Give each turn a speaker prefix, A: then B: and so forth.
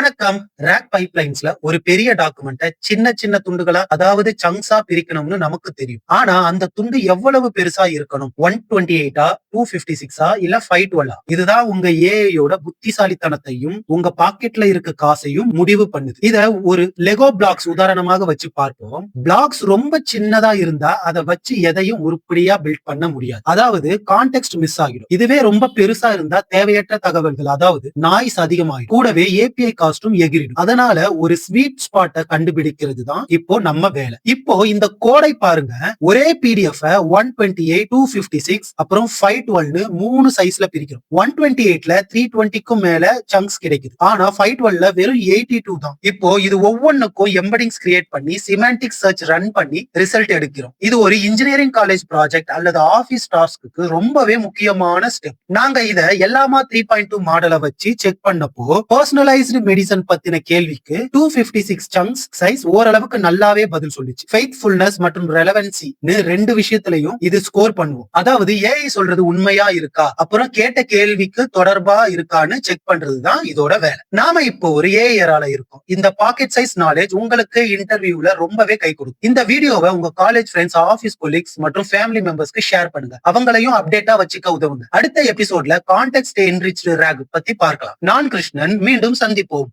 A: வணக்கம். ரேக் பைப்லைன்ஸ்ல ஒரு பெரிய டாக்குமெண்ட்டை சின்ன சின்ன துண்டுகளா அதாவது சங்க்ஸா பிரிக்கணும்னு நமக்கு தெரியும். ஆனா அந்த துண்டு எவ்வளவு பெருசா இருக்கணும்? 128 256 இல்ல 512 இதுதான் உங்க ஏஐயோட புத்திசாலித்தனத்தையும் உங்க பாக்கெட்ல இருக்க காசையும் முடிவு பண்ணுது. இத ஒரு லெகோ பிளாக்ஸ் உதாரணமாக வச்சு பார்ப்போம். பிளாக்ஸ் ரொம்ப சின்னதா இருந்தா அதை வச்சு எதையும் உருப்படியா பில்ட் பண்ண முடியாது. அதாவது கான்டெக்ஸ்ட் மிஸ் ஆகிடும். இதுவே ரொம்ப பெருசா இருந்தா தேவையற்ற தகவல்கள் அதாவது நாய்ஸ் அதிகமாகும். கூடவே ஏபிஐ காஸ்டும் எகிரிடும். அதனால ஒரு ஸ்வீட் ஸ்பாட்டை கண்டுபிடிக்கிறது தான் இப்போ நம்ம வேலை. இப்போ இந்த கோடை பாருங்க. ஒரே பிடிஎஃப் 128 256 அப்புறம் 512 மூணு சைஸ்ல பிரிக்கிறோம். 128ல 320க்கும் மேல சங்க்ஸ் கிடைக்குது. ஆனா 512ல வெறும் 82 தான். இப்போ இது ஒவ்வொன்னுக்கும் எம்பெடிங்ஸ் கிரியேட் பண்ணி சிமெண்டிக் சர்ச் ரன் பண்ணி ரிசல்ட் எடுக்கிறோம். இது ஒரு இன்ஜினியரிங் காலேஜ் ப்ராஜெக்ட் அல்லது ஆபீஸ் டாஸ்க்கு ரொம்பவே முக்கியமான ஸ்டெப். நாங்க இத எல்லாமா 3.2 மாடலை வச்சு செக் பண்ணப்போ பர்சனலைஸ்டு மெடிசன் பத்தின கேள்விக்கு 256 சங்க்ஸ் சைஸ் ஓரளவுக்கு நல்லாவே பதில் சொல்லிச்சு. ஃபெய்த்ஃபுல்னஸ் மற்றும் ரெலவன்சின்னு ரெண்டு விஷயத்திலையும் இது ஸ்கோர் பண்ணுவோம். அதாவது ஏஐ சொல்றது உண்மையா இருக்கா அப்புறம் கேட்ட கேள்விக்கு தொடர்பா இருக்கான்னு செக் பண்றதுதான் இதோட வேலை. நாம இப்போ ஒரு ஏஐயரால இருக்கோம். இந்த பாக்கெட் சைஸ் நாலேஜ் உங்களுக்கு இன்டர்வியூல ரொம்பவே கை கொடுக்கும். இந்த வீடியோவை உங்க காலேஜ் ஃப்ரெண்ட்ஸ், ஆபீஸ் கொலீக்ஸ் மற்றும் ஃபேமிலி மெம்பர்ஸ்க்கு ஷேர் பண்ணுங்க. அவங்களையும் அப்டேட்டா வச்சுக்க உதவுங்க. அடுத்த எபிசோட்ல கான்டெக்ஸ்ட் என்ரிச்டு ரேக் பத்தி பார்க்கலாம். நான் கிருஷ்ணன். மீண்டும் சந்திப்போம்.